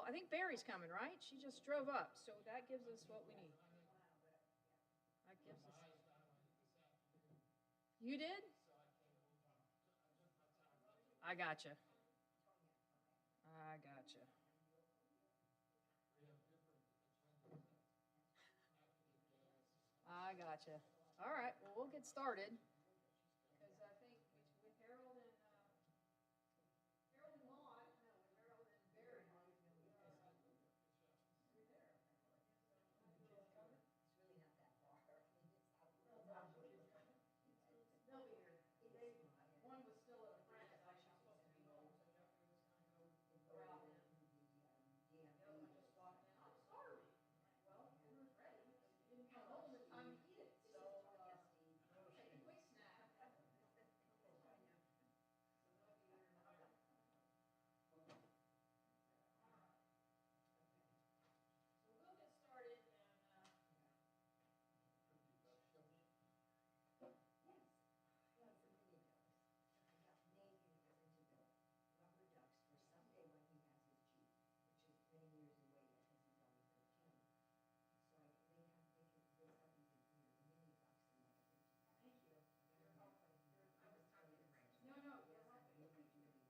I think Barry's coming, right? She just drove up, so that gives us what we need. That gives us. You did? I gotcha. I gotcha. I gotcha. All right. Well, we'll get started because I think with Harold and Maud, no, with Harold and Barry. They'll be here. One was still at a friend's. Actually supposed to be home, so Jeffrey was going to go out and the other one just walked in. I'm starving. Well, dinner's ready. You didn't come home in time to eat it, so take a quick snack. So we'll get started and. No, no, you're welcome. You and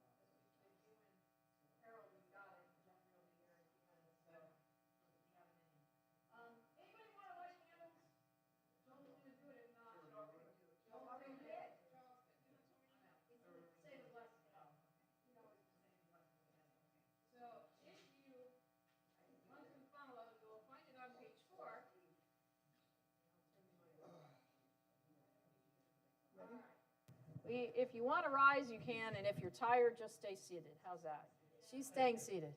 Harold, you got it. Jeffrey will be here in a few minutes, so if you have any. Anybody want to light candles? Don't want to do it if not. Joel already did. Charles did. Say the blessing. You know it's the same blessing. So if you want to follow, you'll find it on page 4. All right. If you want to rise, you can, and if you're tired, just stay seated. How's that? She's staying seated.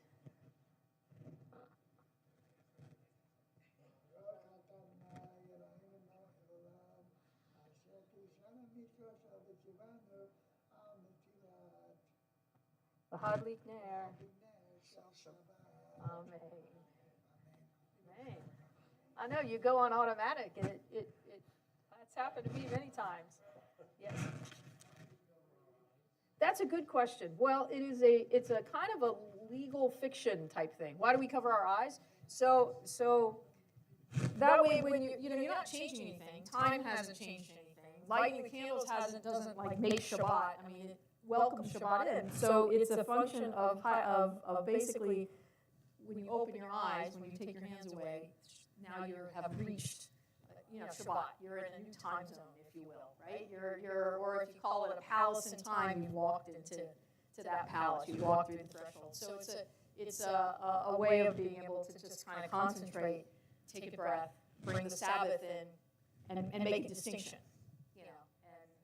Bahadlik Ner. Amen. Amen. I know you go on automatic, and it's happened to me many times. Yes. That's a good question. Well, it's a kind of a legal fiction type thing. Why do we cover our eyes? So that way when you're not changing anything, time hasn't changed anything. Lighting the candles doesn't like make Shabbat. I mean, it welcomes Shabbat in. So it's a function of basically when you open your eyes, when you take your hands away, now you have reached Shabbat. You're in a new time zone, if you will, right? Or if you call it a palace in time, you've walked into that palace. You walked through the threshold. So it's a way of being able to just kind of concentrate, take a breath, bring the Sabbath in, and make a distinction.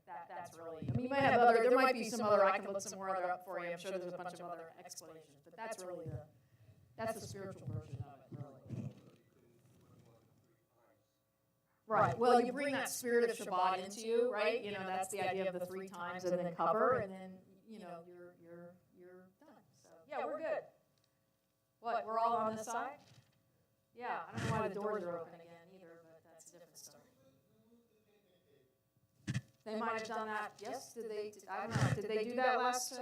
And that's really. I mean, you might have there might be some other. I can look some more other up for you. I'm sure there's a bunch of other explanations, but that's really that's the spiritual version of it, really. Right. Well, you bring that spirit of Shabbat into you, right? That's the idea of the 3 times and then cover, and then you're done. So yeah, we're good. What? We're all on this side? Yeah. I don't know why the doors are open again either, but that's a different story. They might have done that. Yes? Did they? I don't know. Did they do that last?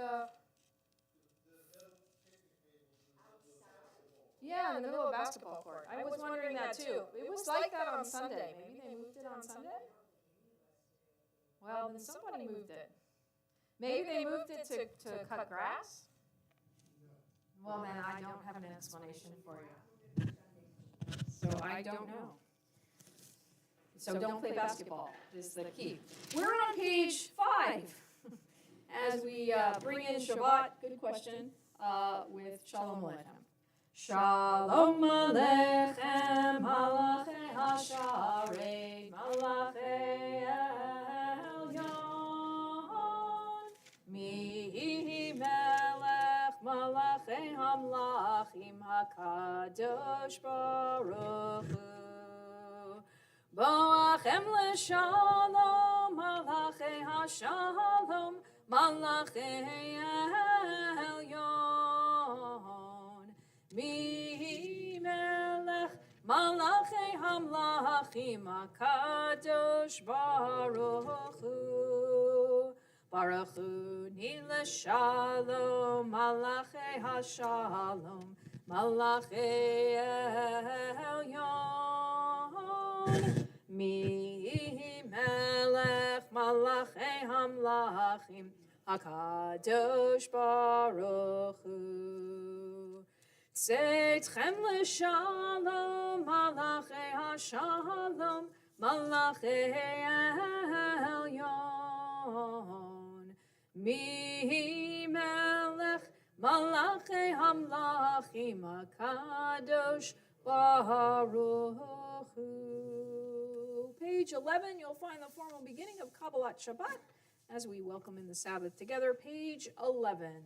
Yeah, in the middle of a basketball court. I was wondering that too. It was like that on Sunday. Maybe they moved it on Sunday? Well, then somebody moved it. Maybe they moved it to cut grass? Well, then I don't have an explanation for you. So I don't know. So don't play basketball is the key. We're on page 5 as we bring in Shabbat, good question, with Shalom Aleichem. Shalom Aleichem, Malachei Hasharet, Malachei Elyon. Mi Melech, Malachei Hamlachim, HaKadosh Baruch Hu. Boachem l'shalom, Malachei Hashalom, Malachei Elyon. Mi melech malachei hamlachim HaKadosh Baruch Hu. Baruch Hu ni l'shalom malachei hashalom Malachei Elyon, Mi Melech Malachei Hamlachim, HaKadosh Baruch Hu. Tzedchem l'shalom, Malachei HaShalom, Malachei Elyon, Mi Melech Malachei Hamlachim, HaKadosh Baruch Hu. Page 11, you'll find the formal beginning of Kabbalat Shabbat as we welcome in the Sabbath together. Page 11.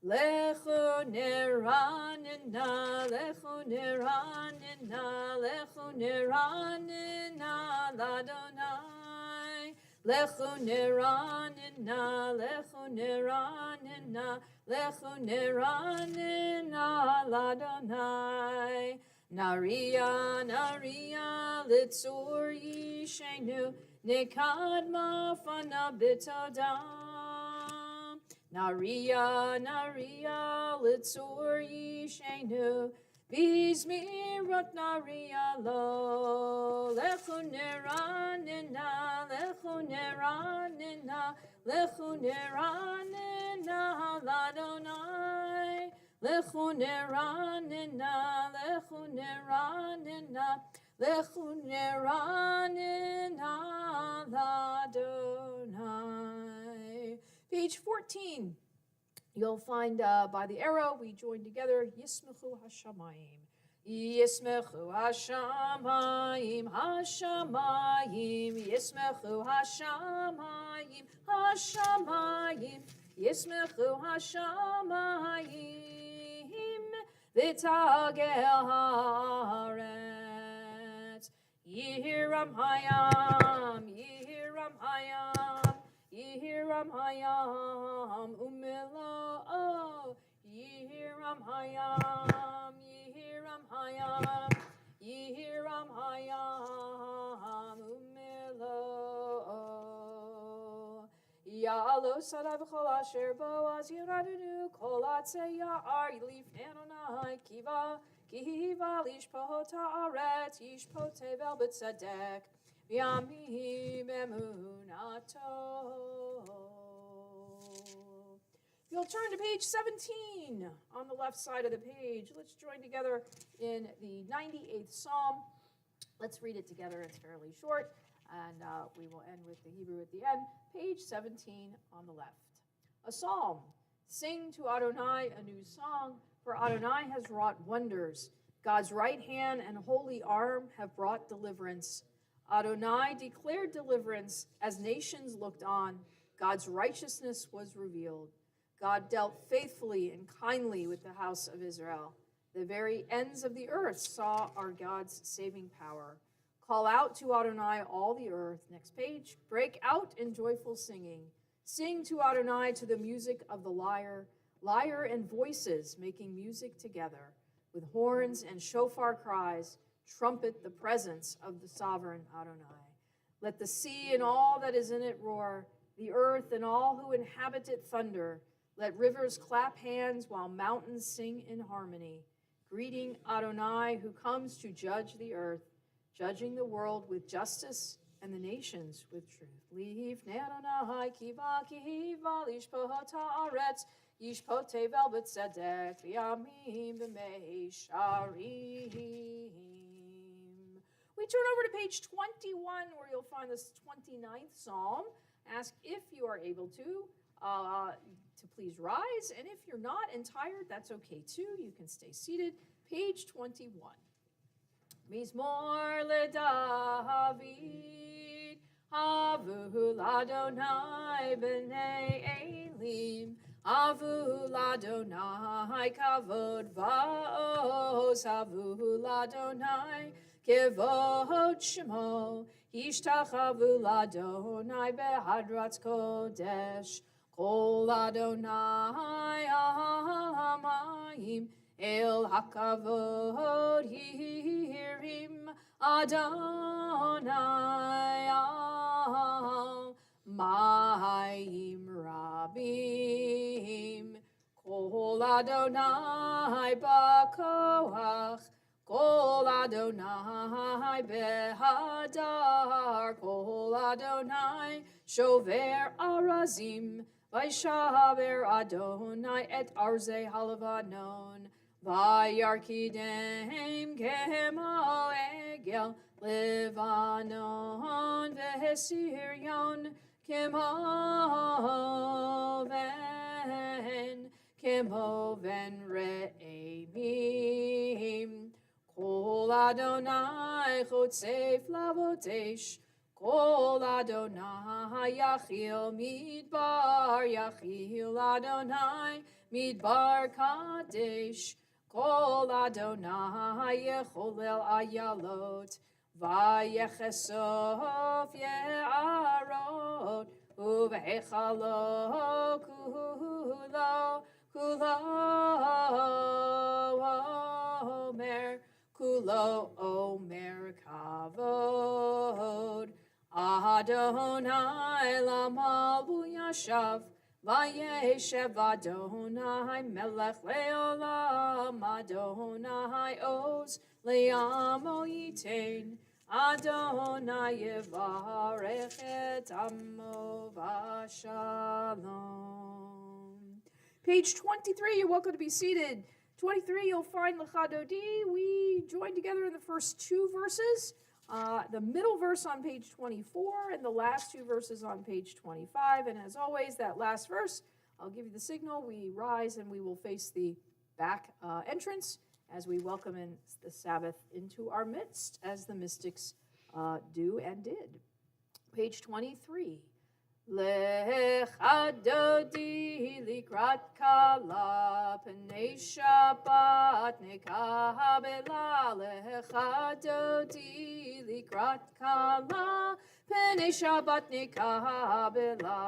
Lechu neranina, lechu neranina, lechu neranina, l'Adonai. Lechu neranina, lechu neranina, lechu neranina, l'Adonai. Naria, naria, litzur yishenu, nekadma fana bitodam. Naria, naria, litzur yishenu, bizmirot naria lo. Lechu neranina, lechu neranina, lechu neranina, l'Adonai. Lechu neranina, lechu neranina, lechu neranina, l'Adonai. Page 14, you'll find by the arrow, we join together, Yismechu Hashamayim. Yismechu Hashamayim, Hashamayim, Yismechu Hashamayim, Hashamayim, Yismechu Hashamayim, V'tagel haaretz. Yihiram hayam, Yihiram hayam, Yihiram hayam, umelo. Yihiram hayam, Yihiram hayam, Yihiram hayam, umelo. Ya'alo sarav chol asher bo az yiradunu kol atzei ya'ar lifnei Adonai kiva lishpot ha'aretz yishpotei vel b'tzedek v'yamim emunato. You'll turn to page 17 on the left side of the page. Let's join together in the 98th Psalm. Let's read it together. It's fairly short. And we will end with the Hebrew at the end. Page 17 on the left. A psalm. Sing to Adonai a new song, for Adonai has wrought wonders. God's right hand and holy arm have brought deliverance. Adonai declared deliverance as nations looked on. God's righteousness was revealed. God dealt faithfully and kindly with the house of Israel. The very ends of the earth saw our God's saving power. Call out to Adonai, all the earth. Next page. Break out in joyful singing. Sing to Adonai to the music of the lyre. Lyre and voices making music together. With horns and shofar cries, trumpet the presence of the sovereign Adonai. Let the sea and all that is in it roar. The earth and all who inhabit it thunder. Let rivers clap hands while mountains sing in harmony. Greeting Adonai who comes to judge the earth, judging the world with justice and the nations with truth. Lifnei Adonai kiva lishpot haaretz yishpotei vel b'tzedek v'yamim b'meisharim. We turn over to page 21 where you'll find this 29th Psalm. Ask if you are able to please rise, and if you're not and tired, that's okay too. You can stay seated. Page 21. Mizmor leDavid, Avu l'Adonai b'nei Elim, Avu l'Adonai kavod va'oz, Avu l'Adonai kevod shemo, Ishtachavu l'Adonai behadrat kodesh, Kol Adonai hamayim, El hakavod hirim, Adonai mayim rabim, Kol Adonai b'koach, Kol Adonai behadar, Kol Adonai shover arazim, Vaishaver Adonai et arze halavanon, Vayarkidem kemo egel, Levanon vehesiryon, Kemoven re'emim. Kol Adonai chotzef lavotesh, Kol Adonai yachil midbar, Yachil Adonai midbar kadesh, Kol Adonai yecholel ayalot, Vayechesof ye'arot, Uvehechalo kulo omer kavod. Adonai lamavu yashav, Vayeshev Adonai melech leolam, Adonai oz le'amo yitein, Adonai yevarech et amo v'shalom. Page 23, you're welcome to be seated. 23, you'll find L'chadodi. We joined together in the first two verses. The middle verse on page 24 and the last two verses on page 25. And as always, that last verse, I'll give you the signal. We rise and we will face the back entrance as we welcome in the Sabbath into our midst, as the mystics do and did. Page 23. Lechadodi likrat kala, Pnei Shabbat nekabela. Lechadodi likrat kala, Pnei Shabbat nekabela.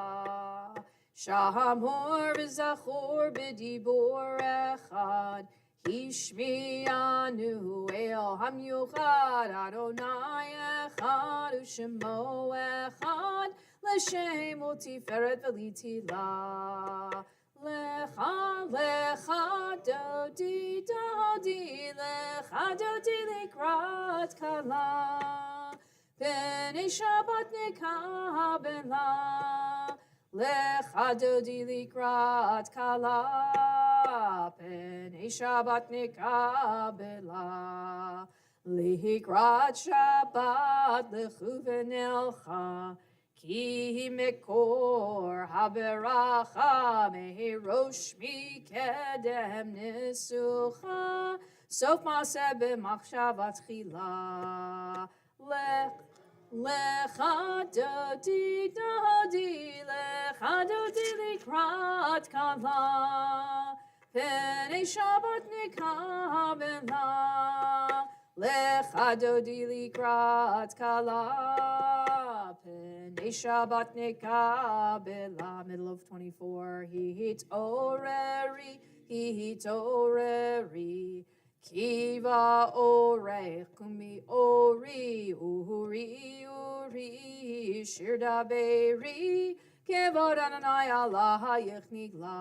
Shamor v'zachor b'dibor echad, Hishmi'anu el hamyuchad, Adonai echad u'shemo echad, L'shem u'tiferet v'litila. Lecha dodi lecha dodi likrat kala, Pnei Shabbat nekabela. Lecha dodi likrat kala, Pnei Shabbat nekabela. Likrat Shabbat lechuven elcha, Ki mekor haberacha, mehirosh mikedem nisucha, sof maaseh b'machshavat tchila. Lecha dodi likrat kala, Pnei Shabbat nekabela. Lecha dodi likrat kala, Pnei Shabbat nekabela. Middle of 24. Hitoreri, Kiva orech kumi ori, uri, shirda beri, Kevod Adonai Allah yechnigla.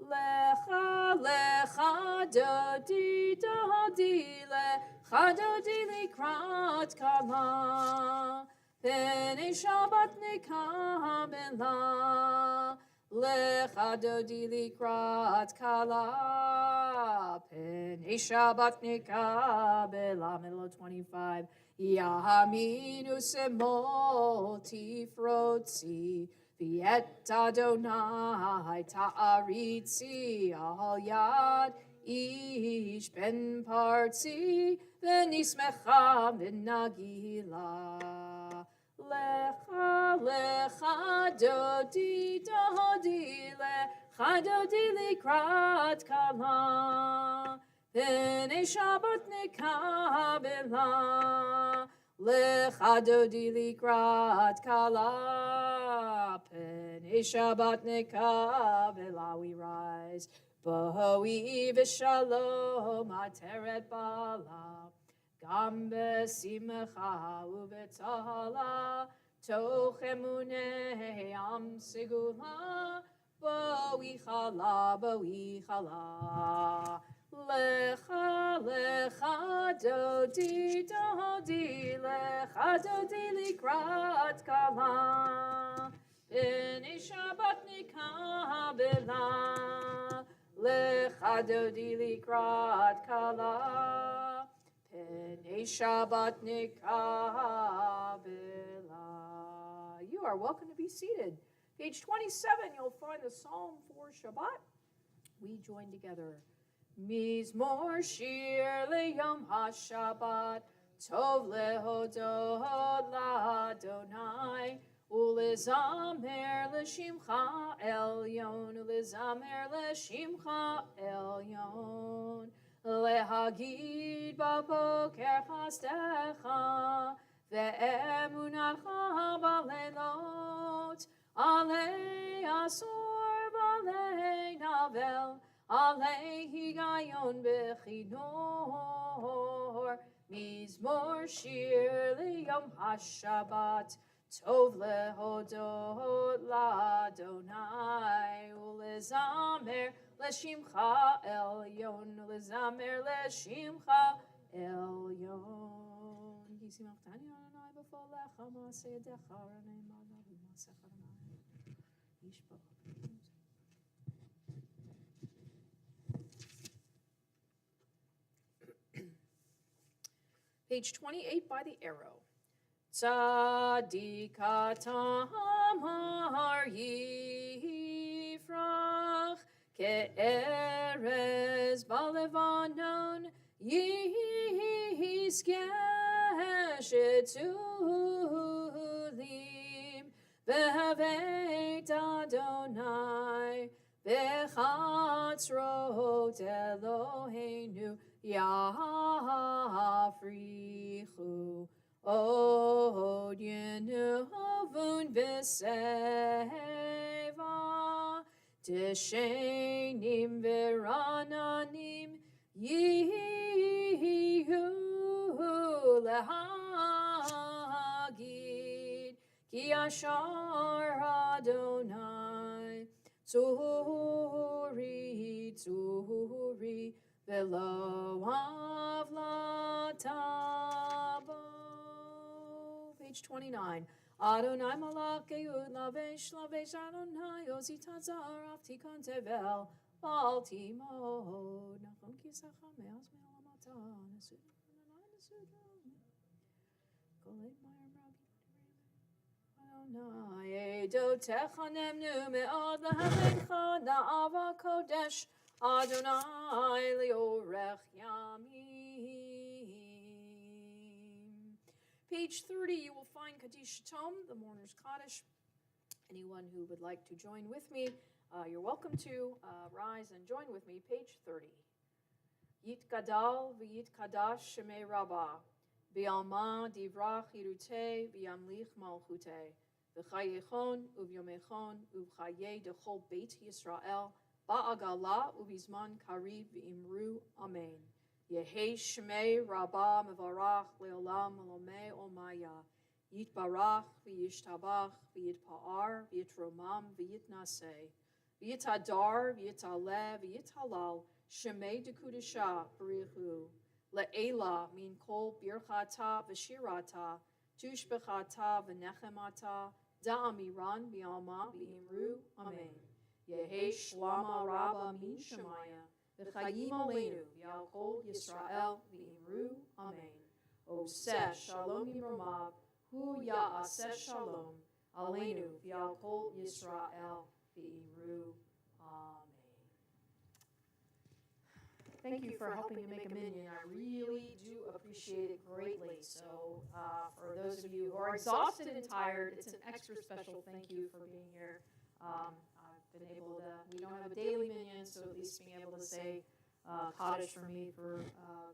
Lecha dodi lecha dodi likrat kala, Pnei Shabbat nekabela. Lecha dodi likrat kala, Pnei Shabbat nekabela. Middle of 25. Yaminu semol tifrotzi, V'et Adonai ta'aritzi al yad ish ben partzi, V'nismecha v'nagila. Lecha dodi lecha dodi likrat kala, Pnei Shabbat nekabela. Lecha dodi likrat kala, Pnei Shabbat nekabela. We rise. B'hoi v'shalom ateret bala, Gam b'simcha u'b'tzala, Toch emunei am segula, Boichala, boichala. Lecha, lecha, dodi, dodi, lecha, dodi, likrat kala. B'nei Shabbat nikabela. Lecha, dodi, likrat kala. B'nei Shabbat nikabela. You are welcome to be seated. Page 27, you'll find the Psalm for Shabbat. We join together. Mizmor shir leyom haShabbat, tov lehodot la'Adonai, ulezamer l'shimcha elyon, ulezamer l'shimcha elyon, lehagid b'boker chastecha, ve'emunatcha b'leilot, alei asor b'alei navel, alei higayon bechinor, mizmor shir liyom haShabbat, tov lehodot la'Adonai, ulezamer l'shimcha elyon, ulezamer l'shimcha elyon. Yisimachthani Adonai b'folecha ma'aseh yedecha ranei ma'alav u'ma'aseh Adonai yishbach. Page 28 by the arrow. Tzadikatam har yifrach ke'erez balevanon yizkesh etzulim behavet Adonai bechatzrot Eloheinu Yafrichu od yenuvun b'seva deshenim v'rananim yihu lehagid ki ashar Adonai tzuri tzuri Velo avlatabo. Page 29. Adonai malach geud lavesh lavesh Adonai ozitazar aftikon tevel baltimod. Nachon kisacham me'az me'alamata nesud Adonai nesud kolei ma'ar rabbi Adonai edotecha nemnu me'od lehavecha na'ava kodesh Adonai liorech yamim. Page 30, you will find Kaddish Tom, the mourner's Kaddish. Anyone who would like to join with me, you're welcome to rise and join with me. Page 30. Yit gadal v'yit kadash shemei rabbah, b'alma divrach hirute v'yamlich malchute, v'chayechon uvyomechon uvchaye dechol beit Yisrael, Ba'agala ubizman karib v'imru amen. Yehi shmei rabbah mevarach leolam alomei olmaya. Yitbarach v'yishtabach v'yitpa'ar v'yitromam v'yitnaseh. V'yitadar v'yitaleh v'yitalal shemei dekudisha b'richu. Le'ela min kol birchata v'shirata tushbechata v'nechemata da'amiran v'alma v'imru amen. Yehi shlama rabba min shemaya, v'chayim aleinu, v'yal kol Yisrael, v'imru, amen. Oseh shalom imromav, hu ya'aseh shalom, aleinu, v'yal kol Yisrael, v'imru, amen. Thank you for helping me make a minion. I really do appreciate it greatly. So for those of you who are exhausted and tired, it's an extra special thank you for being here. Been able to, we don't have a daily minion, so at least being able to say Kaddish for me for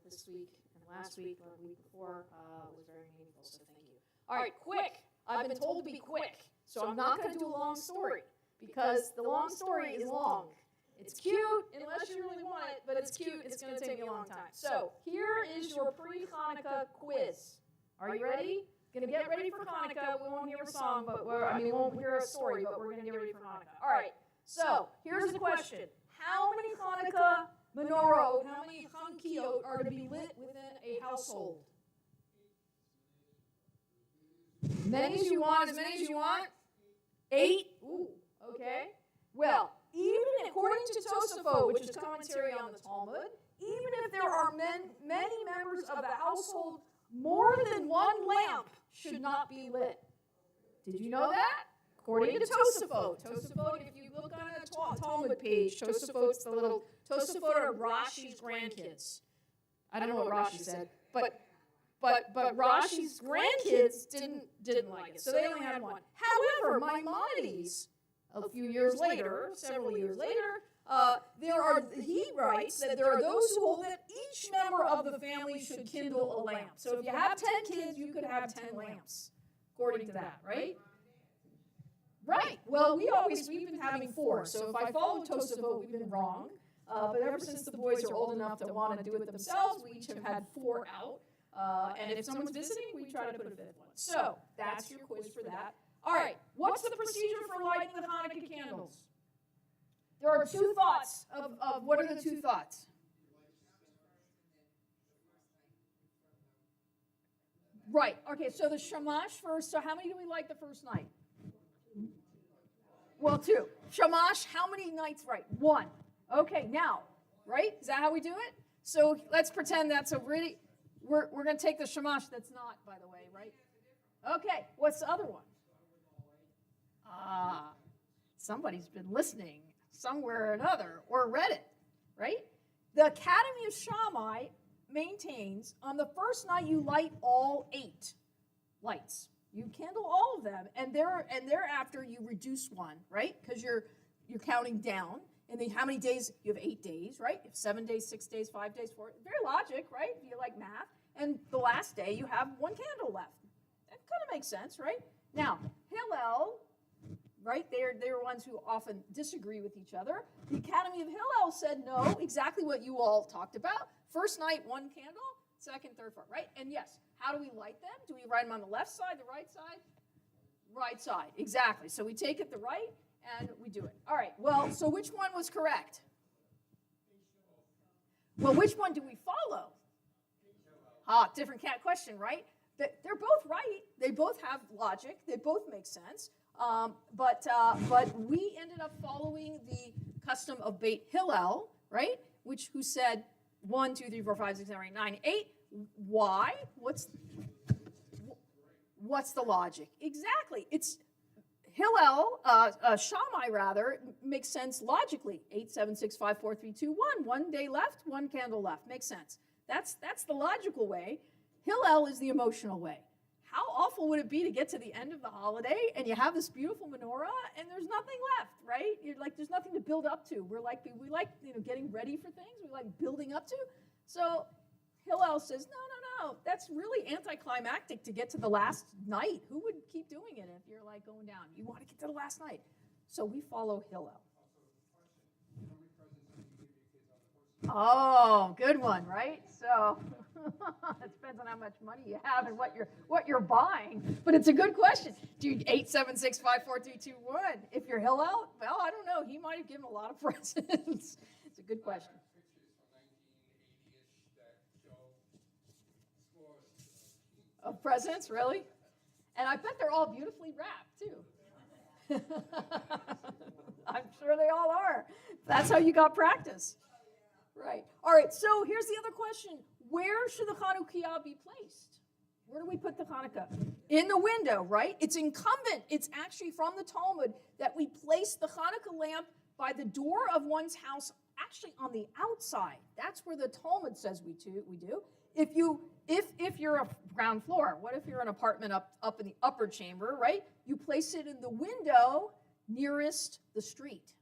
this week and last week or the week before was very meaningful, so thank you. All right, quick. I've been told to be quick, so I'm not going to do a long story because the long story is long. It's cute, unless you really want it, but it's cute. It's going to take me a long time. So here is your pre-Hanukkah quiz. Are you ready? Going to get ready for Hanukkah. We won't hear a song, but we won't hear a story, but we're going to get ready for Hanukkah. All right. So here's the question. How many Hanukkah menorah, how many Hanukkot are to be lit within a household? Many as you want, as many as you want? 8? Ooh, okay. Well, even according to Tosafot, which is commentary on the Talmud, even if there are many members of the household, more than one lamp should not be lit. Did you know that? According to Tosafot. Tosafot, if you look on the Talmud page, Tosafot's the little, Tosafot are Rashi's grandkids. I don't know what Rashi said, but Rashi's grandkids didn't like it, so they only had one. However, Maimonides, a few years later, several years later, he writes that there are those who hold that each member of the family should kindle a lamp. So if you have 10 kids, you could have 10 lamps, according to that, right? Right. Well, we've been having 4. So if I follow Tosafot, we've been wrong. But ever since the boys are old enough to want to do it themselves, we each have had 4 out. And if someone's visiting, we try to put a 5th one. So that's your quiz for that. All right. What's the procedure for lighting the Hanukkah candles? There are 2 thoughts of what are the 2 thoughts? Right. Okay, so the shamash first. So how many do we light the first night? Well, 2. Shamash, how many nights? Right, 1. Okay, now, right? Is that how we do it? So let's pretend that's a really, we're going to take the shamash that's not, by the way, right? Okay, what's the other one? Somebody's been listening somewhere or another, or read it, right? The Academy of Shammai maintains on the first night you light all 8 lights. You kindle all of them, and thereafter you reduce 1, right? Because you're counting down. And then how many days? You have 8 days, right? You have 7 days, 6 days, 5 days, 4. Very logic, right? If you like math. And the last day you have 1 candle left. That kind of makes sense, right? Now, Hillel, right? They're ones who often disagree with each other. The Academy of Hillel said no, exactly what you all talked about. First night, 1 candle. Second, third, fourth, right? And yes, how do we light them? Do we light them on the left side, the right side? Right side, exactly. So we take it the right and we do it. All right, well, so which one was correct? Well, which one do we follow? Different question, right? They're both right. They both have logic. They both make sense. But we ended up following the custom of Beit Hillel, right? Who said 1, 2, 3, 4, 5, 6, 7, 8, 9, 8. Why? What's the logic? Exactly. It's Hillel, Shammai rather, makes sense logically. 8, 7, 6, 5, 4, 3, 2, 1. 1 day left, 1 candle left. Makes sense. That's the logical way. Hillel is the emotional way. How awful would it be to get to the end of the holiday and you have this beautiful menorah and there's nothing left, right? You're like, there's nothing to build up to. We like getting ready for things. We like building up to. So Hillel says, no, that's really anticlimactic to get to the last night. Who would keep doing it if you're like going down? You want to get to the last night. So we follow Hillel. Oh, good one, right? So it depends on how much money you have and what you're buying. But it's a good question. Do you 8, 7, 6, 5, 4, 3, 2, 1? If you're Hillel, well, I don't know. He might have given a lot of presents. It's a good question. Of presents, really? And I bet they're all beautifully wrapped, too. I'm sure they all are. That's how you got practice. Right. All right, so here's the other question. Where should the Chanukiah be placed? Where do we put the Hanukkah? In the window, right? It's incumbent. It's actually from the Talmud that we place the Hanukkah lamp by the door of one's house, actually on the outside. That's where the Talmud says we do. If you're a ground floor, what if you're an apartment up in the upper chamber, right? You place it in the window nearest the street,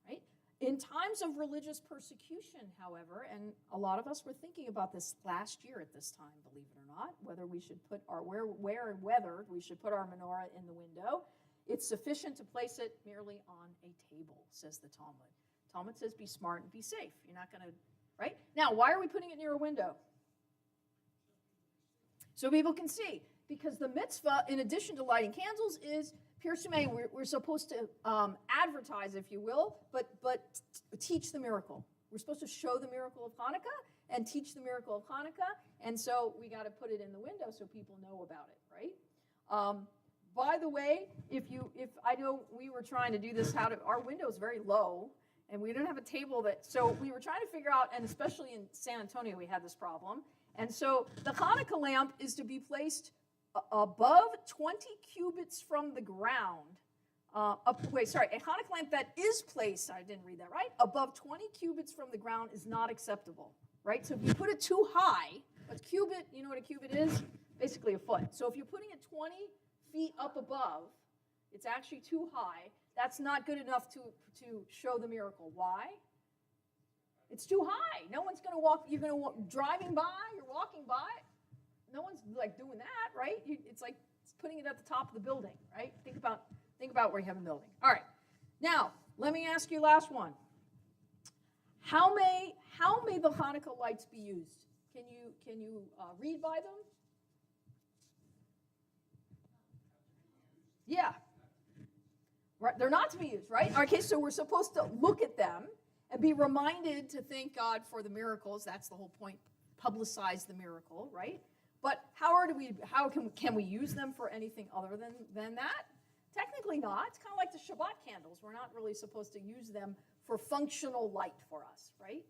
right? In times of religious persecution, however, and a lot of us were thinking about this last year at this time, believe it or not, whether we should put whether we should put our menorah in the window. It's sufficient to place it merely on a table, says the Talmud. Talmud says be smart and be safe. You're not going to, right? Now, why are we putting it near a window? So people can see. Because the mitzvah, in addition to lighting candles, is Pirsumei, we're supposed to advertise, if you will, but teach the miracle. We're supposed to show the miracle of Hanukkah and teach the miracle of Hanukkah, and so we got to put it in the window so people know about it, right? By the way, if I know we were trying to do this, our window's very low, and we don't have a table so we were trying to figure out, and especially in San Antonio we had this problem, and so the Hanukkah lamp is to be placed above 20 cubits from the ground. A Hanukkah lamp that is placed, I didn't read that right, above 20 cubits from the ground is not acceptable, right? So if you put it too high, a cubit, you know what a cubit is? Basically a foot. So if you're putting it 20 feet up above, it's actually too high. That's not good enough to show the miracle. Why? It's too high. No one's going to walk. You're going to walk, driving by, you're walking by. No one's like doing that, right? It's like putting it at the top of the building, right? Think about where you have a building. All right. Now, let me ask you last one. How may the Hanukkah lights be used? Can you read by them? Yeah. Right, they're not to be used, right? Okay, so we're supposed to look at them and be reminded to thank God for the miracles. That's the whole point. Publicize the miracle, right? But how can we use them for anything other than that? Technically not. It's kind of like the Shabbat candles. We're not really supposed to use them for functional light for us, right?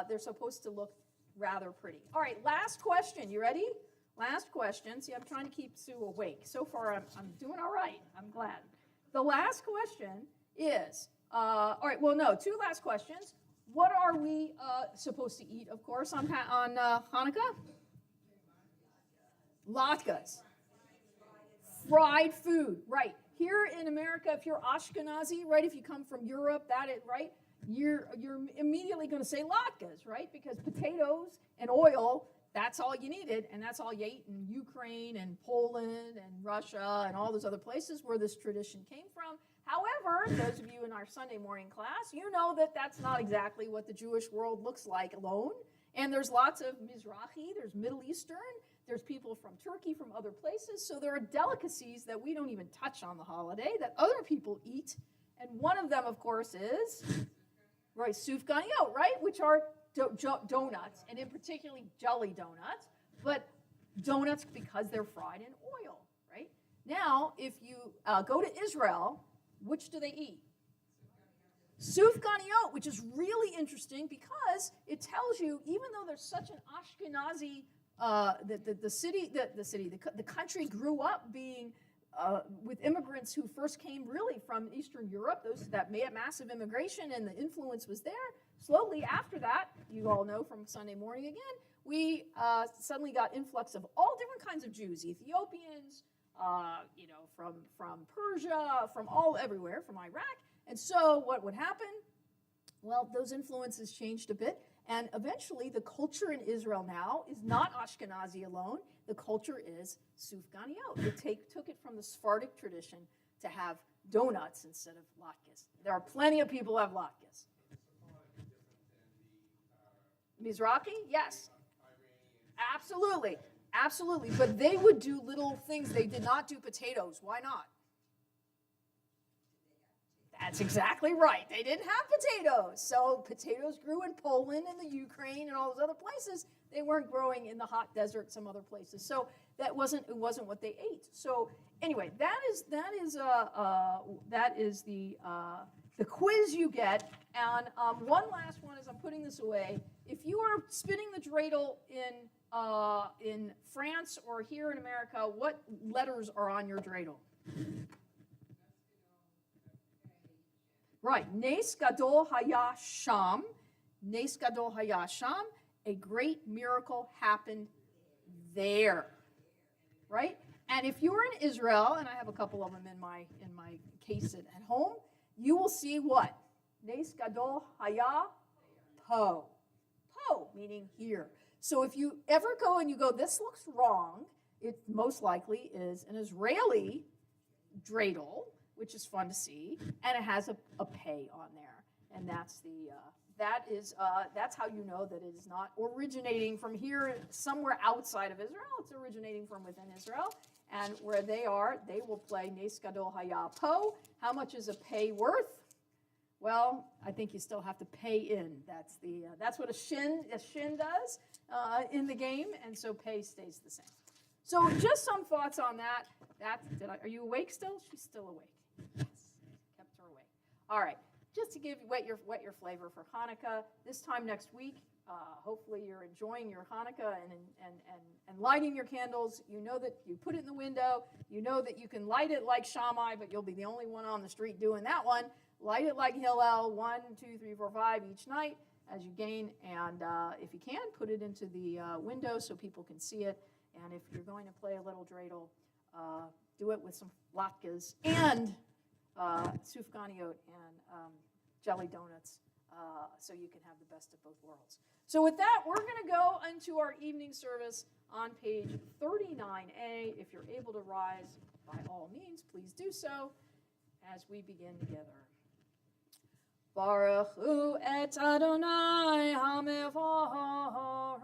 They're supposed to look rather pretty. All right, last question. You ready? Last question. See, I'm trying to keep Sue awake. So far, I'm doing all right. I'm glad. The last question is, two last questions. What are we supposed to eat, of course, on Hanukkah? Latkes. Fried food, right. Here in America, if you're Ashkenazi, right, if you come from Europe, right, you're immediately going to say latkes, right, because potatoes and oil, that's all you needed, and that's all you ate in Ukraine and Poland and Russia and all those other places where this tradition came from. However, those of you in our Sunday morning class, you know that that's not exactly what the Jewish world looks like alone. And there's lots of Mizrahi, there's Middle Eastern, there's people from Turkey, from other places. So there are delicacies that we don't even touch on the holiday that other people eat. And one of them, of course, is, right, sufganiyot, right, which are donuts, and in particularly jelly donuts, but donuts because they're fried in oil, right? Now, if you go to Israel, which do they eat? Sufganiyot, which is really interesting because it tells you, even though there's such an Ashkenazi, the country grew up being with immigrants who first came really from Eastern Europe, those that made a massive immigration, and the influence was there. Slowly after that, you all know from Sunday morning again, we suddenly got influx of all different kinds of Jews, Ethiopians, from Persia, from everywhere, from Iraq. And so what would happen? Well, those influences changed a bit. And eventually, the culture in Israel now is not Ashkenazi alone. The culture is sufganiyot. They took it from the Sephardic tradition to have donuts instead of latkes. There are plenty of people who have latkes. Mizrahi? Yes. Absolutely. Absolutely. But they would do little things. They did not do potatoes. Why not? That's exactly right. They didn't have potatoes. So potatoes grew in Poland and the Ukraine and all those other places. They weren't growing in the hot desert some other places. So it wasn't what they ate. So anyway, that is the quiz you get. And one last one as I'm putting this away. If you are spinning the dreidel in France or here in America, what letters are on your dreidel? Right, Nes Gadol Haya Sham, Nes Gadol Haya Sham, a great miracle happened there, right? And if you're in Israel, and I have a couple of them in my case at home, you will see what? Nes Gadol Haya Po. Po, meaning here. So if you ever go and you go, this looks wrong, it most likely is an Israeli dreidel, which is fun to see, and it has a pay on there, and that's how you know that it is not originating from here somewhere outside of Israel. It's originating from within Israel, And where they are, they will play Nes Gadol Haya Po. How much is a pay worth? Well, I think you still have to pay in. That's what a shin does in the game, and so pay stays the same. So just some thoughts on that. Are you awake still? She's still awake. Yes, kept her awake. All right, just to whet your flavor for Hanukkah. This time next week, hopefully you're enjoying your Hanukkah and lighting your candles. You know that you put it in the window. You know that you can light it like Shammai, but you'll be the only one on the street doing that one. Light it like Hillel, 1, 2, 3, 4, 5 each night as you gain. And if you can, put it into the window so people can see it. And if you're going to play a little dreidel, do it with some latkes and sufganiyot and jelly donuts so you can have the best of both worlds. So with that, we're going to go into our evening service on page 39A. If you're able to rise, by all means, please do so as we begin together. Baruch hu et Adonai hamevorach.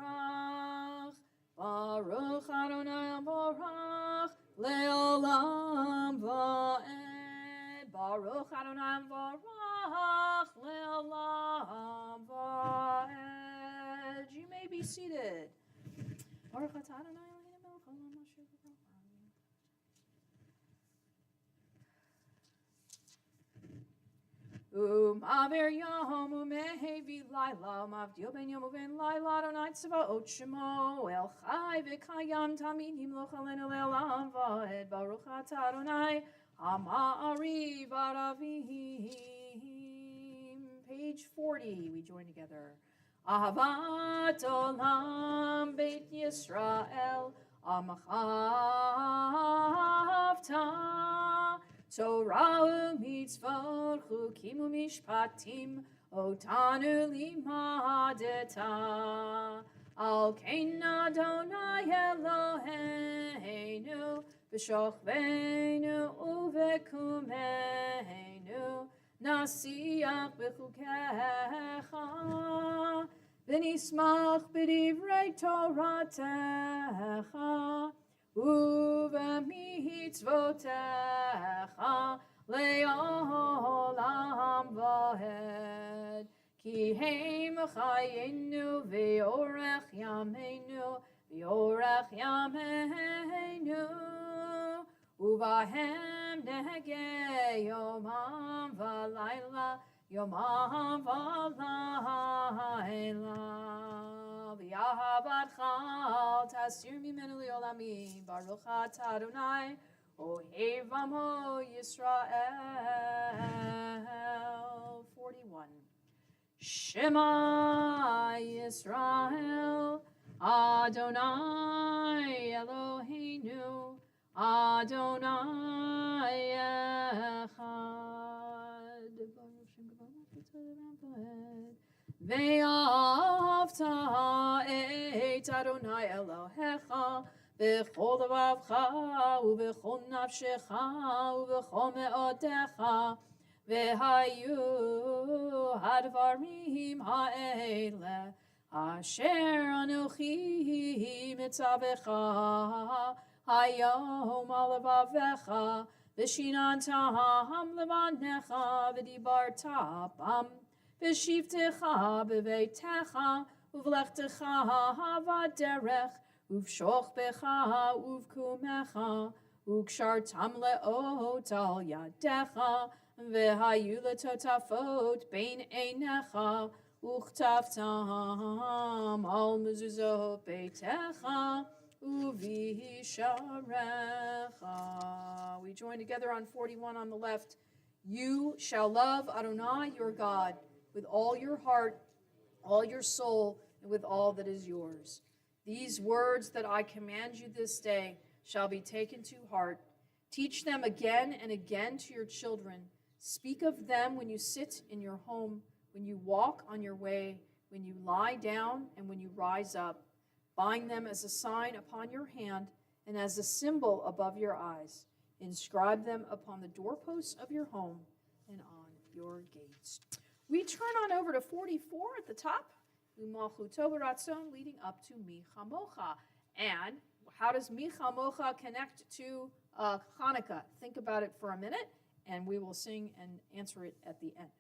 Baruch Adonai hamevorach leolam va'ed. Baruch Adonai hamevorach leolam va'ed. You may be seated. Baruch atah Adonai Eloheinu melech haolam asher b'rach. U'maver yom u'mehevi laila u'mavdil ben yom u'ben laila Adonai tzvaot shemo el chai v'kayam tamid yimloch aleinu le'olam va'ed. Baruch atah Adonai ha'ma'ariv aravim. Page 40, we join together. Ahavat olam beit Yisrael amachavta. Torah u'mitzvot chukim u'mishpatim otanu limadeta. Al kein Adonai Eloheinu b'shochveinu u'v'kumeinu nasiach b'chukecha v'nismach b'divrei Toratecha u'v'mitzvotecha le'olam va'ed. Ki heim chayenu v'orech yameinu uvahem nehege yomam v'layla v'yahavat chal tasir mimenu li'olamim. Baruch atah Adonai ohev amo Yisrael. 41. Shema Yisrael Adonai Eloheinu Adonai Echad. Ve'ahavta et Adonai Elohecha b'chol levavcha u'b'chol nafshecha u'b'chol me'odecha ve'hayu hadvarim ha'ele asher anochi mitzavecha hayom alavavecha v'shinantam levanecha v'dibarta bam v'shivtecha b'veitecha uvlechtecha v'derech uv'shochbecha uv'kumecha ukshartam le'ot al yadecha v'hayu letotafot bein einecha uchtaftam al mezuzot beitecha uvisharecha. We join together on 41 on the left. You shall love Adonai your God with all your heart, all your soul, and with all that is yours. These words that I command you this day shall be taken to heart. Teach them again and again to your children. Speak of them when you sit in your home, when you walk on your way, when you lie down, and when you rise up. Bind them as a sign upon your hand and as a symbol above your eyes. Inscribe them upon the doorposts of your home and on your gates. We turn on over to 44 at the top, U'malchuto b'ratzon, leading up to Mi Chamocha. And how does Mi Chamocha connect to Hanukkah? Think about it for a minute, and we will sing and answer it at the end.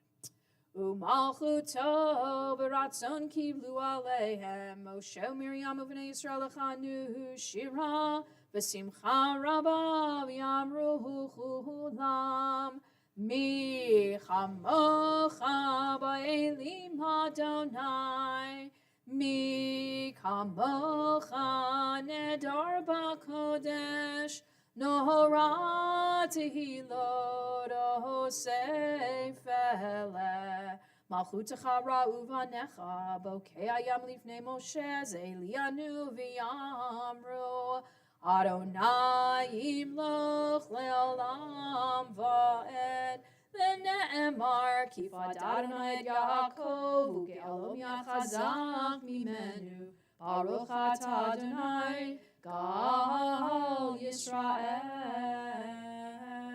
Umalchuto v'ratzon kiblu aleihem Moshe Miriam uvnei Yisrael chanu shira v'simcha rabba v'yamru chulam mi chamocha ba'elim Adonai mi kamocha nedar b'kodesh Nohora tehilot osefele Malchutecha ra'uvanecha Bokei ayam lifnei Moshe Zelianu v'yamru Adonai imloch le'olam va'ed V'ne'emar kifad Adonai et Yaakov U'ge'alom yachazak mimenu Baruch atah Adonai Gal Yisrael. Amen.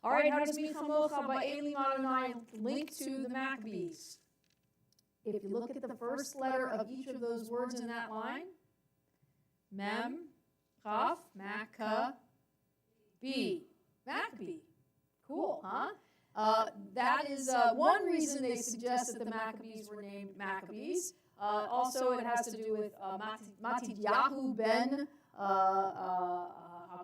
All right, how does Mi Chamocha ba'elim Adonai link to the Maccabees? If you look at the first letter of each of those words in that line, Mem, Chaf, Maccabee. Maccabee. Cool, huh? That is one reason they suggest that the Maccabees were named Maccabees. Also, it has to do with Matidyahu ben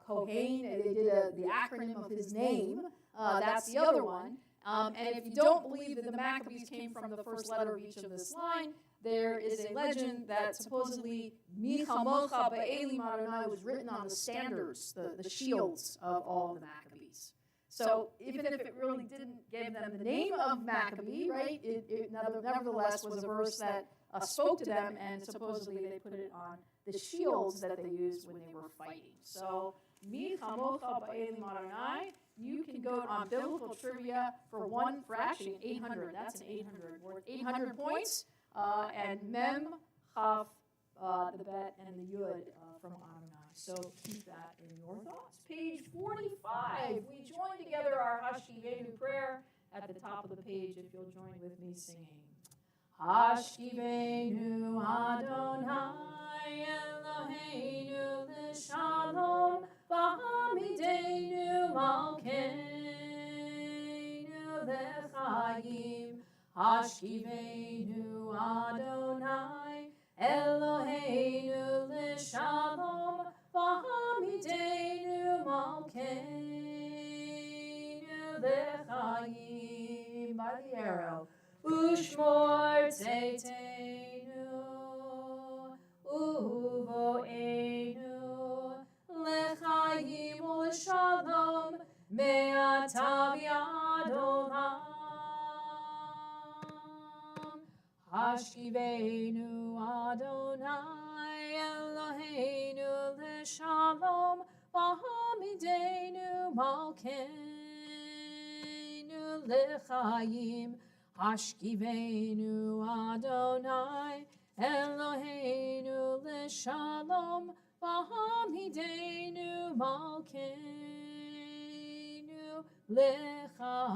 Kohen. They did the acronym of his name. That's the other one. And if you don't believe that the Maccabees came from the first letter of each of this line, there is a legend that supposedly Mi Chamocha ba'elim Adonai was written on the standards, the shields of all the Maccabees. So even if it really didn't give them the name of Maccabee, right, it nevertheless was a verse that spoke to them, and supposedly they put it on the shields that they used when they were fighting. So, Mi Chamocha ba'elim Adonai, you can go on biblical trivia for actually 800. That's an 800 word, 800 points, and Mem, Chaf, the Bet, and the Yud from Adonai. So keep that in your thoughts. Page 45, we join together our Hashkivenu prayer at the top of the page, if you'll join with me singing. Hashkivenu Adonai Eloheinu l'shalom v'hamidenu malkeinu l'chaim. Hashkivenu Adonai Eloheinu l'shalom v'hamidenu malkeinu l'chaim. By the arrow. Ushmor teitenu, uvoenu, lechayim u'shalom, me'ata v'ad olam. Hashkivenu Adonai Eloheinu l'shalom, v'hamidenu malkeinu l'chayim. Hashkivenu Adonai Eloheinu l'shalom v'hamidenu malkeinu l'chayim.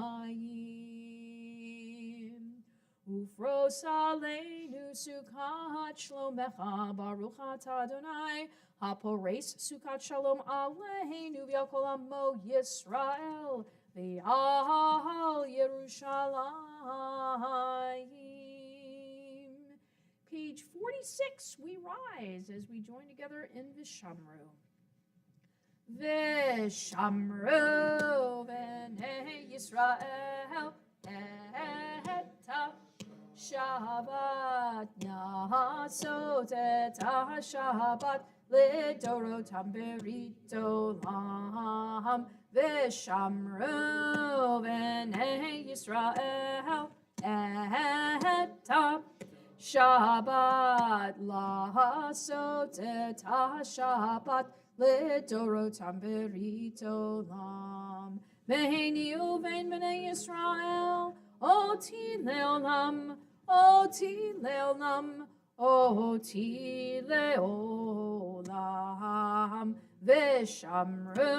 Ufros aleinu sukat shlomecha baruch atah Adonai hapores sukat shalom aleinu v'al kol amo Yisrael v'al Yerushalayim. Page 46, we rise as we join together in Vishamru. Vishamru v'nei Yisrael etav Shabbat na'asot etah Shabbat lidorotam berit olam. Vishamru v'nei Yisrael etav Shabbat la'asot etah Shabbat lidorotam berit olam. V'heini uvein b'nei Yisrael oti le'olam, oti le'olam, oti le'olam. Vishamru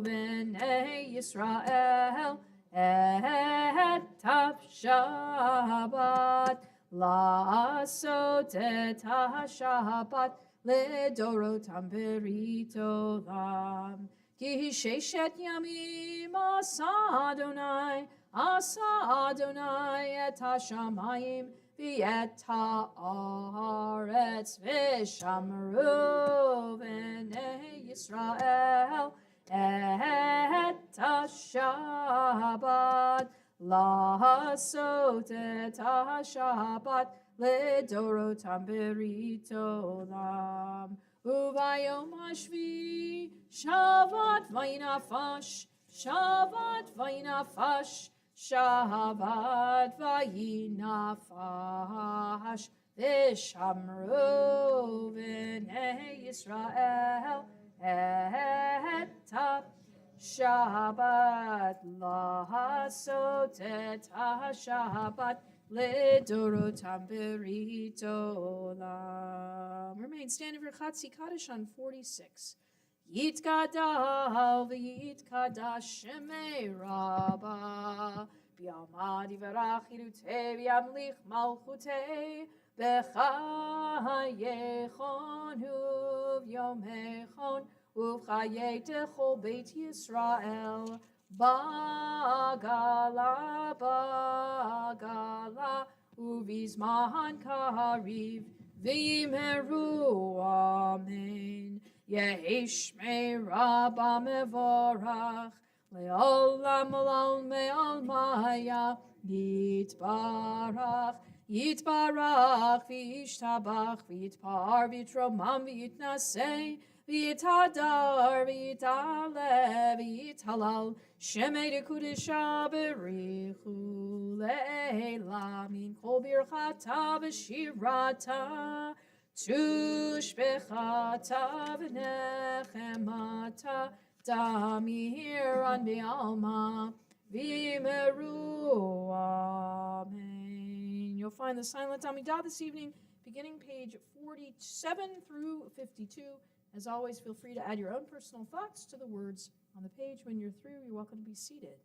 b'nei Yisrael etav Shabbat la'asot etah Shabbat לדורותם ברית עולם. כי ששת ימים עשה אדוני את השמיים ואת הארץ, ושמרו בני ישראל את השבת, לעשות את השבת לדורותם ברית עולם. וביום השביעי שבת וינפש, שבת וינפש, שבת וינפש, ושמרו בני ישראל את השבת, לעשות את השבת לדורותם ברית עולם. Remain standing for Chatzi Kaddish on 46. יתגדל ויתקדש שמי רבה, ביעמד יברך חירותי וימליך מלכותי, בחייכון וביומכון ובחיי תכל בית ישראל, בגלה בגלה ובזמן קריב, וימהרו אמן. יהי שמי רבה מבורך, לעולם עולם מעלמיה, יתברך, יתברך וישתבח, ויתפאר ויתרומם ויתנשא, ויתהדר ויתעלה ויתהלל, שמי דקודשה בריחו לעילה, מן כל ברכתה ושירתה, תושבחתה ונחמתה, תמירן בעלמא, וימרו amen. You'll find the silent Amidah this evening, beginning page 47 through 52. As always, feel free to add your own personal thoughts to the words on the page. When you're through, you're welcome to be seated.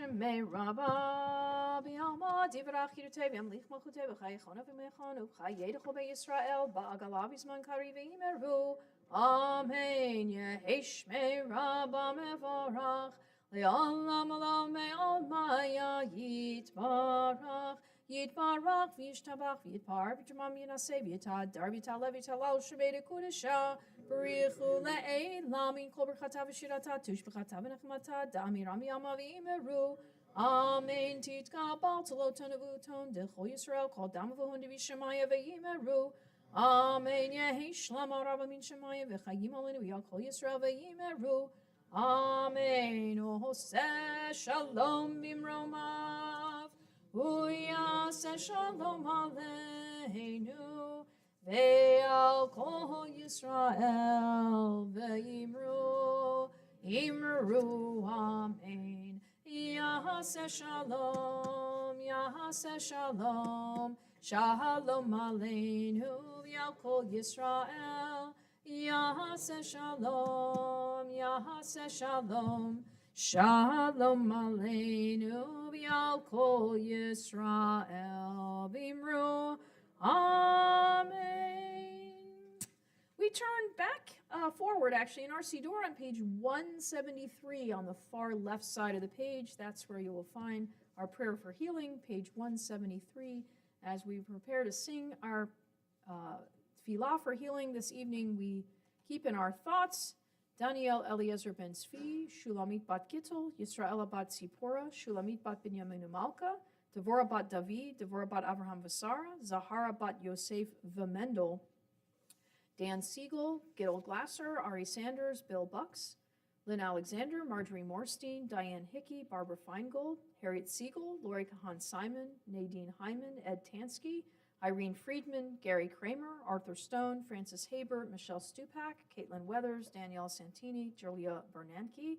Shemei Rabba B'Alma Divrach Yirtei V'Amlich Malchutei V'Chayechona V'Mechonu V'Chayedecho B'Yisrael Ba'agala B'Zman Kari V'Yimeru Amen Yehi Shemei Rabba Mevorach Le'olam Olam Me'olmaya Yitbarach Yitbarach V'Yishtabach V'Yitpar V'Jamam Yinaseh V'Yitadar V'Yitalev V'Yitalav Shebei Dekudesha Barichu le'elam min kol berchata v'shirata tush b'chata v'nechmata da'ami rami ama v'imeru Amen titka bal tolo tonavuton dechol Yisrael kol dam v'hon devi shemaya v'imeru Amen yehi shlama rabba min shemaya v'chayim alenu v'yal kol Yisrael v'imeru Amen ohoseh shalom bimromav uyaseh shalom aleinu Ve'al kol Yisrael ve'imru, imru, amen. Yahaseh shalom, Yahaseh shalom, shalom aleinu, ve'al kol Yisrael. Yahaseh shalom, Yahaseh shalom, shalom aleinu, ve'al kol Yisrael. Ve'imru, Amen. We turn back forward, actually, in our Siddur on page 173 on the far left side of the page. That's where you will find our prayer for healing, page 173. As we prepare to sing our tefillah for healing this evening, we keep in our thoughts Daniel Eliezer ben Tzvi, Shulamit bat Gittel, Yisraela bat Tzipora, Shulamit bat Binyaminu Malka, Devorah bat David, Devorah bat Avraham Vasara, Zahara bat Yosef Vemendel, Dan Siegel, Gil Glasser, Ari Sanders, Bill Bucks, Lynn Alexander, Marjorie Morstein, Diane Hickey, Barbara Feingold, Harriet Siegel, Lori Kahan Simon, Nadine Hyman, Ed Tansky, Irene Friedman, Gary Kramer, Arthur Stone, Francis Haber, Michelle Stupak, Caitlin Weathers, Danielle Santini, Julia Bernanke,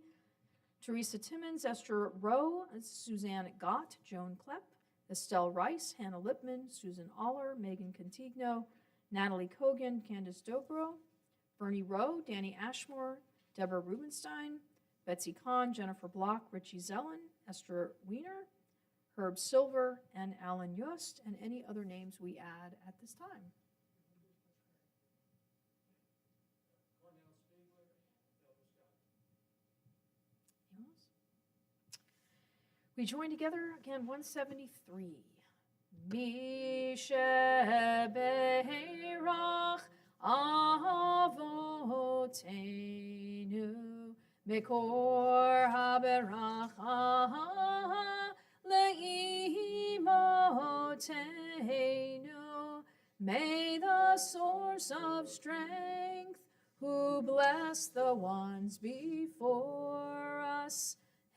Teresa Timmons, Esther Rowe, Suzanne Gott, Joan Klepp, Estelle Rice, Hannah Lipman, Susan Aller, Megan Contigno, Natalie Kogan, Candace Dobro, Bernie Rowe, Danny Ashmore, Deborah Rubenstein, Betsy Kahn, Jennifer Block, Richie Zellen, Esther Wiener, Herb Silver, and Alan Yost, and any other names we add at this time. We join together again, 173. Mishe beirach avotenu mekor haberacha leimotenu. May the source of strength, who bless the ones before us,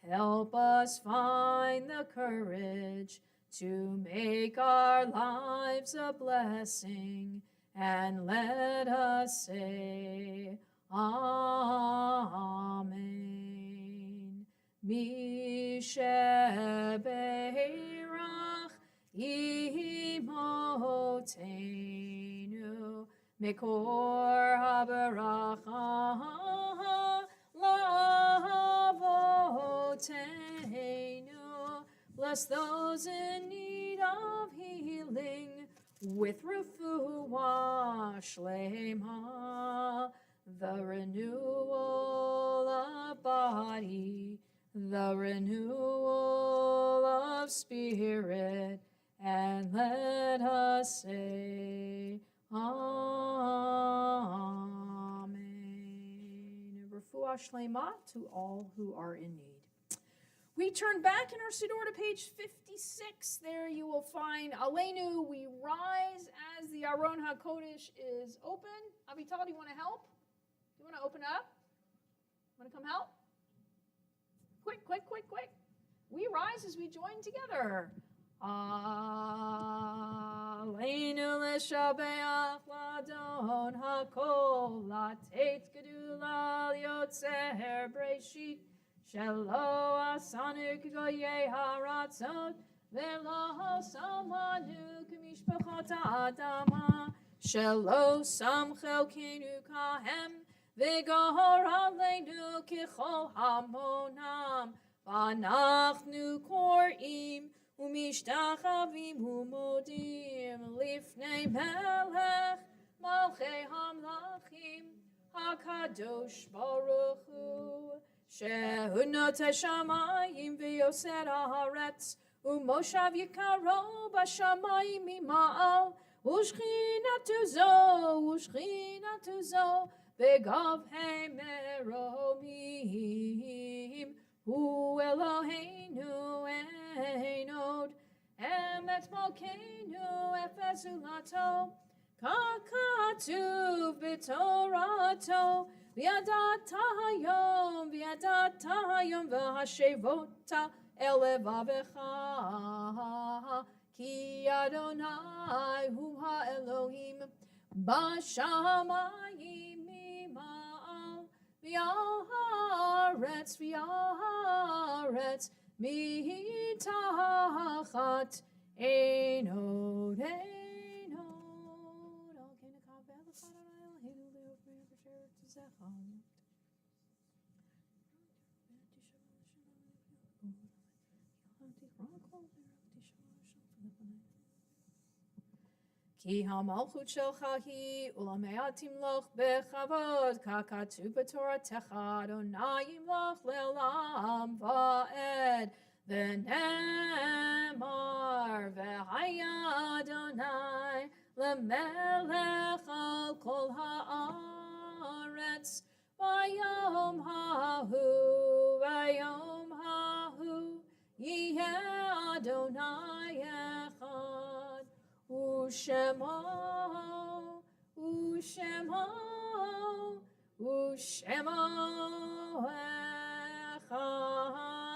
help us find the courage to make our lives a blessing, and let us say, Amen. Mishe beirach imotenu mekor haberacha lavotenu. Bless those in need of healing with refuah shlema, the renewal of body, the renewal of spirit, and let us say, Amen. Refuah shlema to all who are in need. We turn back in our Siddur to page 56. There you will find Aleinu. We rise as the Aron HaKodesh is open. Avital, do you want to help? Do you want to open up? Want to come help? Quick, quick, quick, quick. We rise as we join together. Aleinu l'shabeach l'adon hakol latet gedula liotzer breshit Shelo asanu k'goyei haratzot ve'lo samanu k'mishpachot ha'adama Shelo samchel kenu kahem ve'gohor aleinu k'chol hamonam ואנחנו קוראים ומשתחווים ומודים לפני מלך מלכי המלכים הקדוש ברוך הוא שהוא נוטה שמיים ויוסר הארץ ומושב יקרו בשמיים ממעל ושכינתו זו בגבהי מרומים הוא אלוהינו אין עוד אמת מלכנו אפס זולתו ככתוב בתורתו וידעת היום והשבות אל לבבך כי אדוני הוא האלוהים בשמיים ממעל והארץ מתחת אין עוד כי המלכות שלך היא ולמאה תמלוך בכבוד ככתוב בתורתך אדוני ימלוך לעולם ועד ונאמר והיה אדוני למלך על כל הארץ ביום ההוא יהיה אדוני אחד ושמו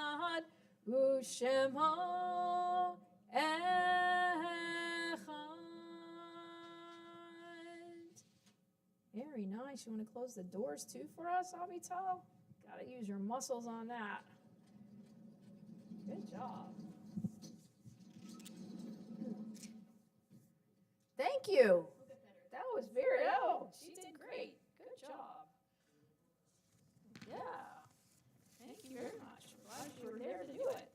אחד ושמו Very nice. You want to close the doors too for us, Avital? Got to use your muscles on that. Good job. Thank you. That was she did great. Good job. Yeah. Thank you very much. I'm glad you were there to do it.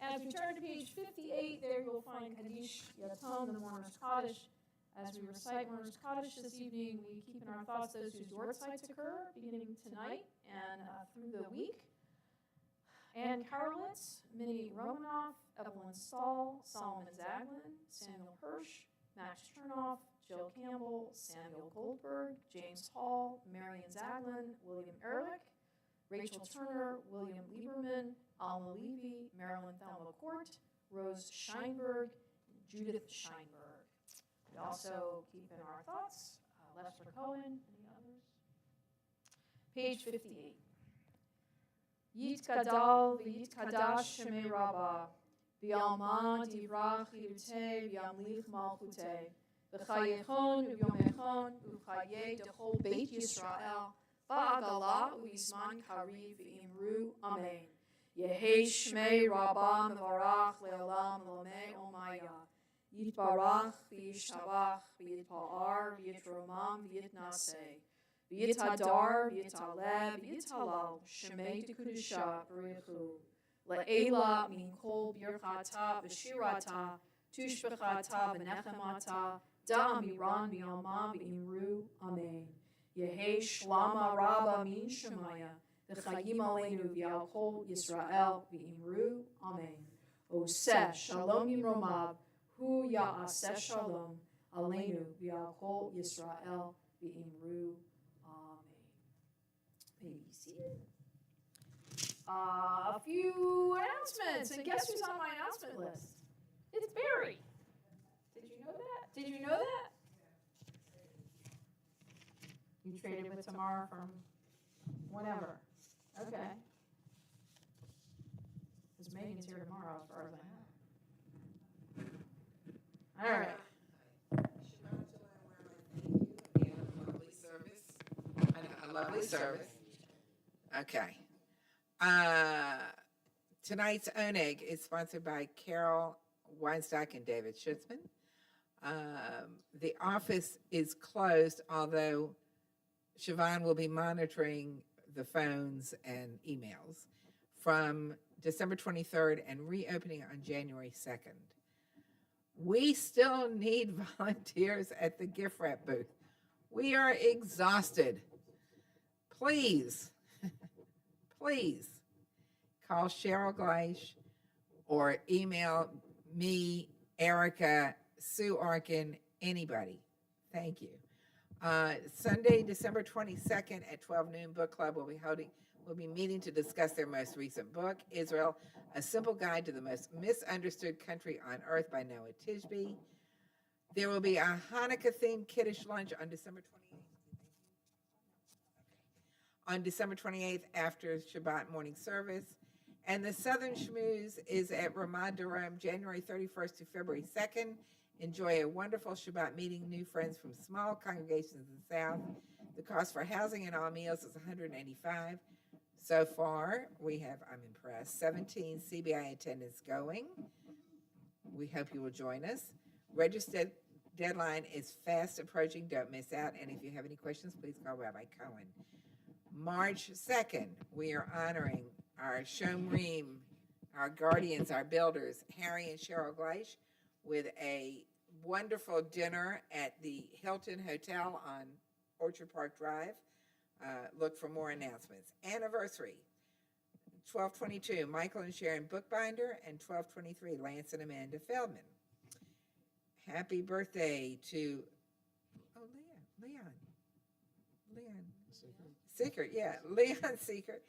As we turn to page 58, there you'll find Kaddish Yatam, the mourner's Kaddish. As we recite mourner's Kaddish this evening, we keep in our thoughts those whose yortzites occur beginning tonight and through the week. Ann Karolitz, Minnie Romanoff, Evelyn Stahl, Solomon Zaglin, Samuel Hirsch, Max Chernoff, Jill Campbell, Samuel Goldberg, James Hall, Marion Zaglin, William Ehrlich, Rachel Turner, William Lieberman, Alma Levy, Marilyn Thelma Court, Rose Scheinberg, and Judith Scheinberg. We also keep in our thoughts Lester Cohen, any others? Page 58. Yitkadal v'yitkadash shemei Rabbah, v'yalma divrach yiruteh v'yamlich malchuteh, v'chayechon u'yomechon u'chayeh dechol beit Yisrael, v'agala u'yizman kariv v'imru amen. Yehei shmei Rabbah mevarach le'olam l'omei omaya. Yitbarach v'yishtabach v'yitpa'ar v'yitromam v'yitnaseh. V'yitadar, v'yitaleh, v'yitalal, shemei dekudusha b'richu. Le'ela min kol birchata v'shirata, tushbechata v'nechemata, da'amiran v'yalma v'imru, amen. Yehei shlama rabba min shemaya, v'chayim aleinu v'yal kol Yisrael v'imru, amen. Oseh shalom yimromav, hu ya'aseh shalom, aleinu v'yal kol Yisrael v'imru, maybe seated. A few announcements, and guess who's on my announcement list? It's Barry. Did you know that? Did you know that? You traded with Tamara from whenever. Okay. Because Megan's here tomorrow, as far as I know. All right. A lovely service. Okay. Tonight's Oneg is sponsored by Carol Weinstock and David Schutzman. The office is closed, although Siobhan will be monitoring the phones and emails from December 23rd and reopening on January 2nd. We still need volunteers at the gift wrap booth. We are exhausted. Please, please call Cheryl Gleish or email me, Erica, Sue Arkin, anybody. Thank you. Sunday, December 22nd at 12 noon, book club will be meeting to discuss their most recent book, Israel, A Simple Guide to the Most Misunderstood Country on Earth by Noah Tishby. There will be a Hanukkah-themed kiddush lunch on December 28th. On December 28th after Shabbat morning service. And the Southern Schmooze is at Ramad Durham, January 31st to February 2nd. Enjoy a wonderful Shabbat meeting, new friends from small congregations in the South. The cost for housing and all meals is $185. So far, we have, I'm impressed, 17 CBI attendants going. We hope you will join us. Registered deadline is fast approaching. Don't miss out. And if you have any questions, please call Rabbi Cohen. March 2nd, we are honoring our Shomrim, our guardians, our builders, Harry and Cheryl Gleish, with a wonderful dinner at the Hilton Hotel on Orchard Park Drive. Look for more announcements. Anniversary, 12/22, Michael and Sharon Bookbinder, and 12/23, Lance and Amanda Feldman. Happy birthday to, Leon Seekert, yeah, Leon Seekert,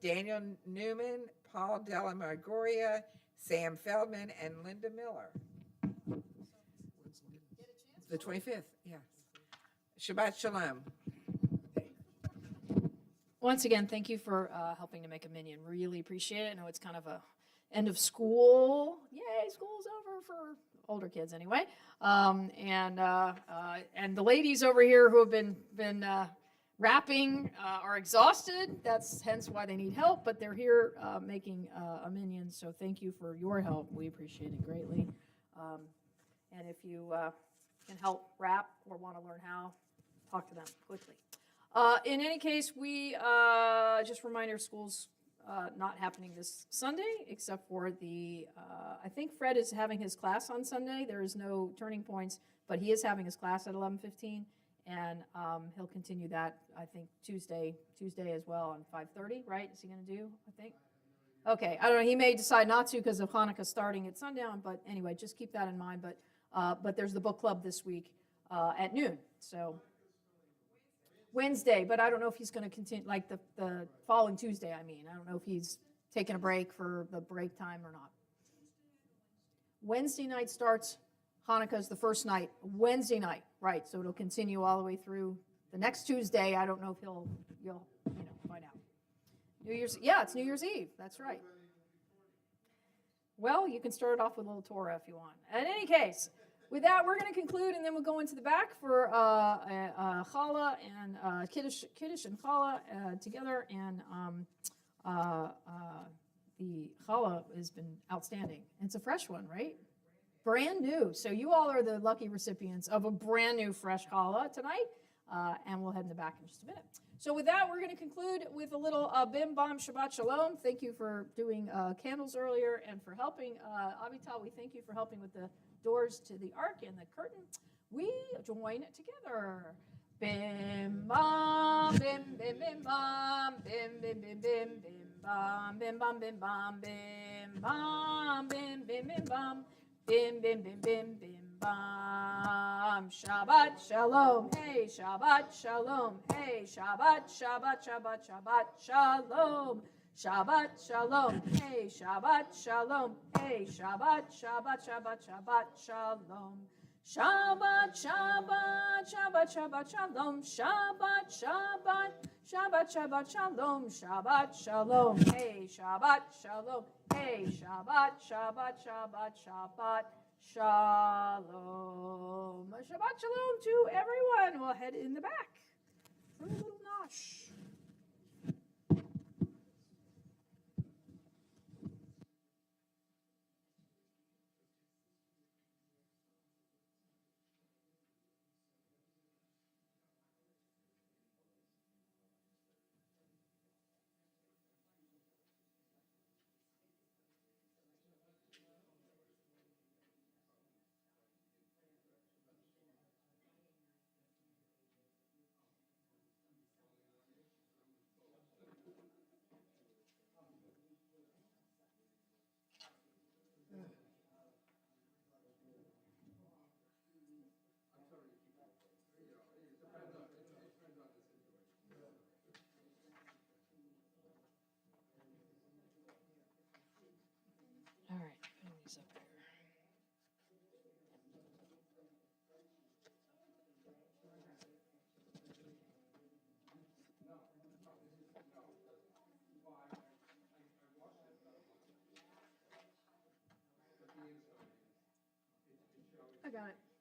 Daniel Newman, Paul Della Margoria, Sam Feldman, and Linda Miller. The 25th, yes. Shabbat Shalom. Once again, thank you for helping to make a minion. Really appreciate it. I know it's kind of a end of school. Yay, school's over for older kids anyway. And the ladies over here who have been wrapping are exhausted. That's hence why they need help, but they're here making a minion. So thank you for your help. We appreciate it greatly. And if you can help wrap or want to learn how, talk to them quickly. In any case, we just remind our schools not happening this Sunday, except for I think Fred is having his class on Sunday. There is no turning points, but he is having his class at 11:15, and he'll continue that, I think, Tuesday as well on 5:30, right? Is he going to do, I think? Okay, I don't know. He may decide not to because of Hanukkah starting at sundown, but anyway, just keep that in mind. But there's the book club this week at noon, so Wednesday, but I don't know if he's going to continue, like the following Tuesday, I mean. I don't know if he's taking a break for the break time or not. Wednesday night starts, Hanukkah's the first night, Wednesday night, right, so it'll continue all the way through the next Tuesday. I don't know if you'll find out. It's New Year's Eve, that's right. Well, you can start it off with a little Torah if you want. In any case, with that, we're going to conclude, and then we'll go into the back for challah and kiddush and challah together. And the challah has been outstanding. It's a fresh one, right? Brand new. So you all are the lucky recipients of a brand new fresh challah tonight. And we'll head in the back in just a minute. So with that, we're going to conclude with a little bim bam Shabbat Shalom. Thank you for doing candles earlier and for helping. Avital, we thank you for helping with the doors to the ark and the curtain. We join together. Bim bam bim bim bim bam bim bim bim bim bim bam bim bam bim bam bim bam bim bim bim bam bim bim bim bim bim bam. Shabbat Shalom. Hey, Shabbat Shalom. Hey, Shabbat Shabbat Shabbat Shabbat Shalom. Shabbat Shalom. Hey, Shabbat Shalom. Hey, Shabbat Shabbat Shabbat Shabbat Shalom. Shabbat Shabbat Shabbat Shabbat Shalom. Shabbat Shabbat Shabbat Shabbat Shalom. Shabbat Shalom. Hey, Shabbat Shalom. Hey, Shabbat Shabbat Shabbat Shabbat Shalom. Shabbat Shalom to everyone. We'll head in the back for a little nosh. I got it.